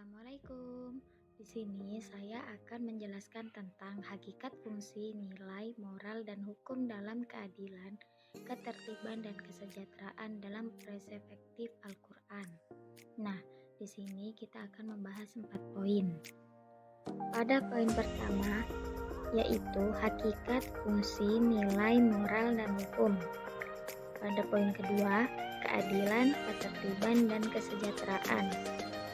Assalamualaikum. Di sini saya akan menjelaskan tentang hakikat fungsi nilai, moral, dan hukum dalam keadilan, ketertiban, dan kesejahteraan dalam perspektif Al-Quran. Nah, di sini kita akan membahas 4 poin. Pada poin pertama, yaitu hakikat fungsi nilai, moral, dan hukum. Pada poin kedua, keadilan, ketertiban, dan kesejahteraan.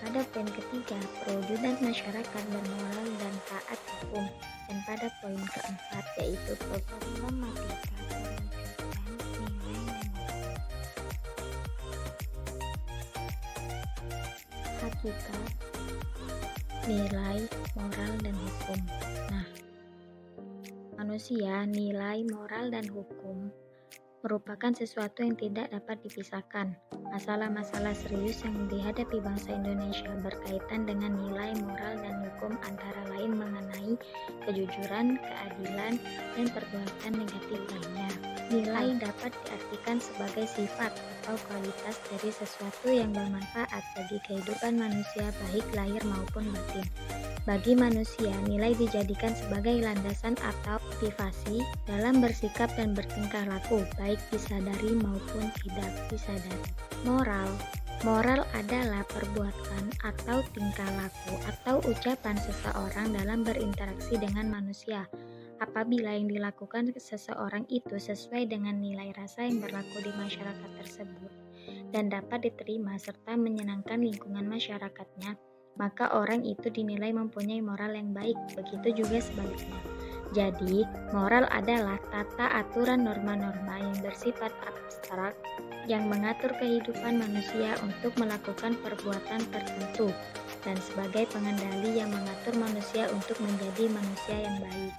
Pada poin ketiga, perwujudan masyarakat bermoral dan taat hukum. Dan pada poin keempat, yaitu problematika perwujudan nilai dan hukum. Hakikat, nilai, moral, dan hukum. Nah, manusia, nilai, moral, dan hukum merupakan sesuatu yang tidak dapat dipisahkan. Masalah-masalah serius yang dihadapi bangsa Indonesia berkaitan dengan nilai, moral, dan hukum antara lain mengenai kejujuran, keadilan, dan perbuatan negatif lainnya. Nilai dapat diartikan sebagai sifat atau kualitas dari sesuatu yang bermanfaat bagi kehidupan manusia baik lahir maupun batin. Bagi manusia, nilai dijadikan sebagai landasan atau motivasi dalam bersikap dan bertingkah laku, baik disadari maupun tidak disadari. Moral adalah perbuatan atau tingkah laku atau ucapan seseorang dalam berinteraksi dengan manusia. Apabila yang dilakukan seseorang itu sesuai dengan nilai rasa yang berlaku di masyarakat tersebut dan dapat diterima serta menyenangkan lingkungan masyarakatnya, maka orang itu dinilai mempunyai moral yang baik, begitu juga sebaliknya. Jadi, moral adalah tata aturan norma-norma yang bersifat abstrak yang mengatur kehidupan manusia untuk melakukan perbuatan tertentu dan sebagai pengendali yang mengatur manusia untuk menjadi manusia yang baik.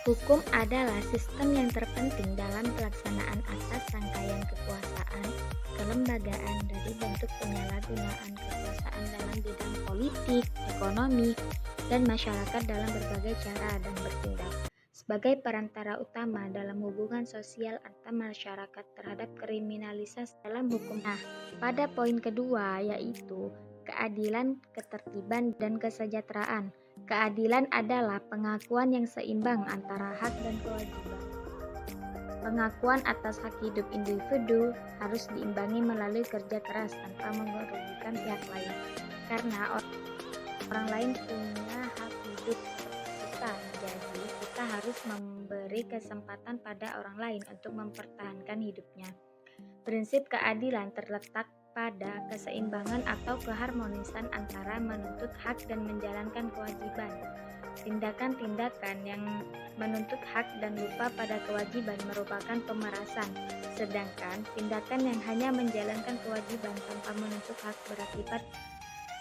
Hukum adalah sistem yang terpenting dalam pelaksanaan atas rangkaian kekuasaan, kelembagaan dari bentuk penyalahgunaan kekuasaan dalam bidang politik, ekonomi, dan masyarakat dalam berbagai cara dan bertindak sebagai perantara utama dalam hubungan sosial antar masyarakat terhadap kriminalisasi dalam hukum. Nah, pada poin kedua yaitu keadilan, ketertiban, dan kesejahteraan. Keadilan adalah pengakuan yang seimbang antara hak dan kewajiban. Pengakuan atas hak hidup individu harus diimbangi melalui kerja keras tanpa merugikan pihak lain. Karena orang lain punya hak hidup seperti kita, jadi kita harus memberi kesempatan pada orang lain untuk mempertahankan hidupnya. Prinsip keadilan terletak pada keseimbangan atau keharmonisan antara menuntut hak dan menjalankan kewajiban. Tindakan-tindakan yang menuntut hak dan lupa pada kewajiban merupakan pemerasan, sedangkan tindakan yang hanya menjalankan kewajiban tanpa menuntut hak berakibat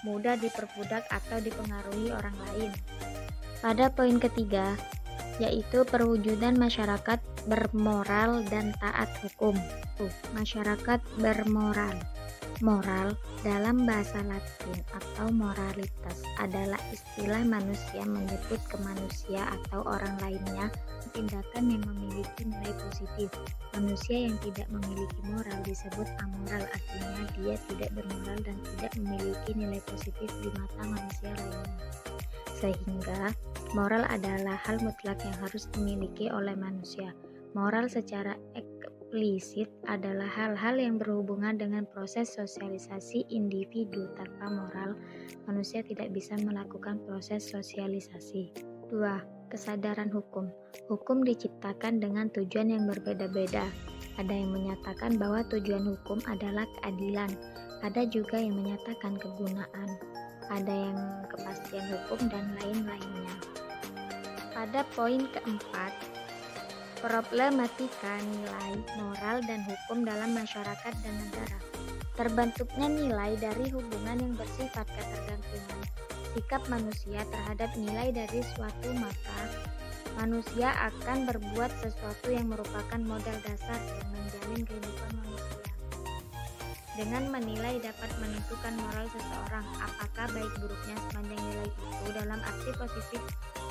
mudah diperbudak atau dipengaruhi orang lain. Pada poin ketiga, yaitu perwujudan masyarakat bermoral dan taat hukum. Masyarakat bermoral. Moral dalam bahasa Latin atau moralitas adalah istilah manusia menyebut ke manusia atau orang lainnya tindakan yang memiliki nilai positif. Manusia yang tidak memiliki moral disebut amoral, artinya dia tidak bermoral dan tidak memiliki nilai positif di mata manusia lainnya. Sehingga moral adalah hal mutlak yang harus dimiliki oleh manusia. Moral secara eksplisit adalah hal-hal yang berhubungan dengan proses sosialisasi individu. Tanpa moral, manusia tidak bisa melakukan proses sosialisasi. 2. Kesadaran hukum. Hukum diciptakan dengan tujuan yang berbeda-beda. Ada yang menyatakan bahwa tujuan hukum adalah keadilan. Ada juga yang menyatakan kegunaan. Ada yang kepastian hukum dan lain-lainnya. Pada poin keempat, problematika nilai, moral, dan hukum dalam masyarakat dan negara. Terbentuknya nilai dari hubungan yang bersifat ketergantungan sikap manusia terhadap nilai dari suatu, maka manusia akan berbuat sesuatu yang merupakan modal dasar yang menjalin kehidupan manusia. Dengan menilai dapat menentukan moral seseorang, apakah baik buruknya sepanjang nilai itu dalam arti positif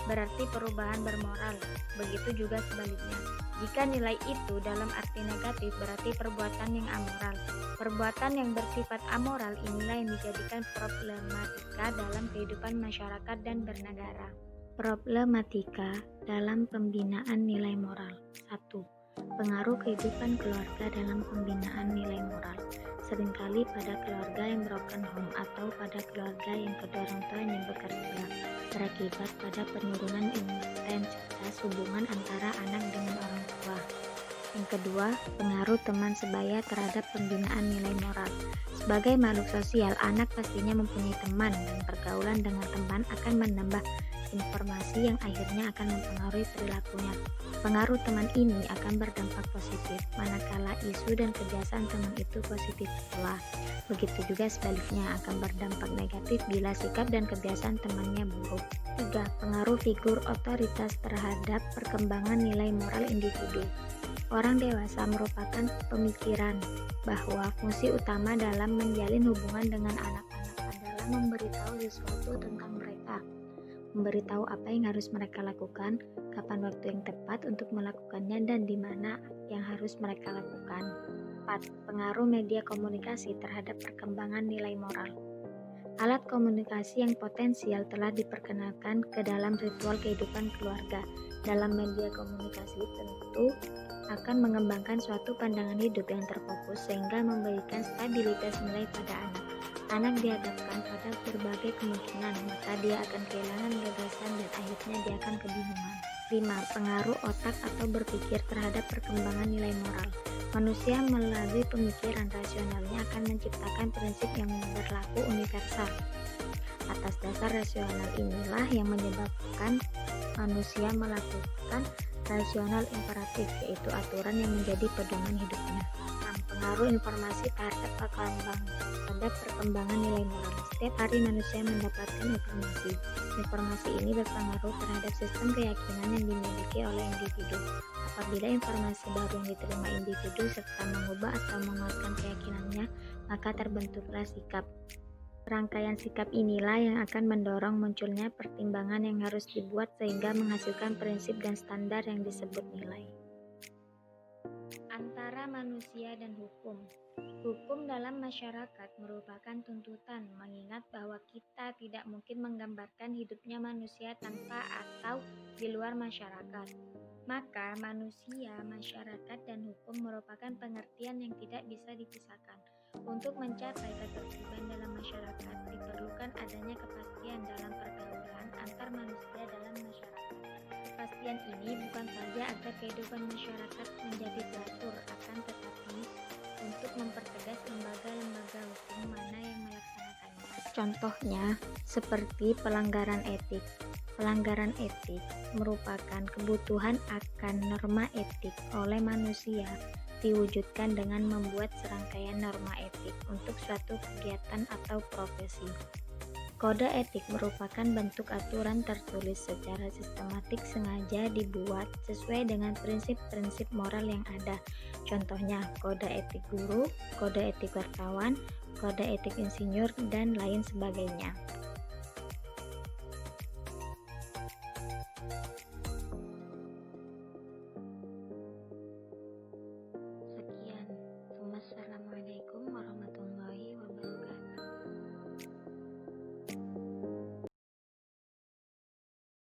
berarti perubahan bermoral. Begitu juga sebaliknya. Jika nilai itu dalam arti negatif, berarti perbuatan yang amoral. Perbuatan yang bersifat amoral inilah yang dijadikan problematika dalam kehidupan masyarakat dan bernegara. Problematika dalam pembinaan nilai moral. 1. Pengaruh kehidupan keluarga dalam pembinaan nilai moral. Seringkali pada keluarga yang broken home atau pada keluarga yang kedua orang tuanya bekerja, berakibat pada penurunan intensitas hubungan antara anak dengan orang tua. Yang kedua, pengaruh teman sebaya terhadap pembinaan nilai moral. Sebagai makhluk sosial, anak pastinya mempunyai teman dan pergaulan dengan teman akan menambah informasi yang akhirnya akan mempengaruhi perilakunya. Pengaruh teman ini akan berdampak positif, manakala isu dan kebiasaan teman itu positif pula. Begitu juga sebaliknya akan berdampak negatif bila sikap dan kebiasaan temannya buruk. 3. Pengaruh figur otoritas terhadap perkembangan nilai moral individu. Orang dewasa merupakan pemikiran bahwa fungsi utama dalam menjalin hubungan dengan anak-anak adalah memberitahu sesuatu tentang mereka. Memberitahu apa yang harus mereka lakukan, kapan waktu yang tepat untuk melakukannya, dan di mana yang harus mereka lakukan. 4. Pengaruh media komunikasi terhadap perkembangan nilai moral. Alat komunikasi yang potensial telah diperkenalkan ke dalam ritual kehidupan keluarga. Dalam media komunikasi tentu akan mengembangkan suatu pandangan hidup yang terfokus sehingga memberikan stabilitas nilai pada anak. Anak dihadapkan pada berbagai kemungkinan, maka dia akan kehilangan gagasan dan akhirnya dia akan kebingungan. 5. Pengaruh otak atau berpikir terhadap perkembangan nilai moral. Manusia melalui pemikiran rasionalnya akan menciptakan prinsip yang berlaku universal. Atas dasar rasional inilah yang menyebabkan manusia melakukan rasional imperatif, yaitu aturan yang menjadi pedoman hidupnya. 6. Pengaruh informasi terhadap perkembangan nilai moral. Setiap hari manusia mendapatkan informasi. Informasi ini berpengaruh terhadap sistem keyakinan yang dimiliki oleh individu. Apabila informasi baru yang diterima individu serta mengubah atau menguatkan keyakinannya, maka terbentuklah sikap. Rangkaian sikap inilah yang akan mendorong munculnya pertimbangan yang harus dibuat sehingga menghasilkan prinsip dan standar yang disebut nilai. Antara manusia dan hukum. Hukum dalam masyarakat merupakan tuntutan, mengingat bahwa kita tidak mungkin menggambarkan hidupnya manusia tanpa atau di luar masyarakat. Maka manusia, masyarakat, dan hukum merupakan pengertian yang tidak bisa dipisahkan. Untuk mencapai ketertiban dalam masyarakat, diperlukan adanya kepastian dalam pergaulan antar manusia dalam masyarakat. Kepastian ini bukan saja agar kehidupan masyarakat menjadi teratur, akan tetapi untuk mempertegas lembaga-lembaga hukum mana yang melaksanakannya. Contohnya, seperti pelanggaran etik. Pelanggaran etik merupakan kebutuhan akan norma etik oleh manusia diwujudkan dengan membuat serangkaian norma etik untuk suatu kegiatan atau profesi. Kode etik merupakan bentuk aturan tertulis secara sistematik sengaja dibuat sesuai dengan prinsip-prinsip moral yang ada. Contohnya, kode etik guru, kode etik wartawan, kode etik insinyur, dan lain sebagainya.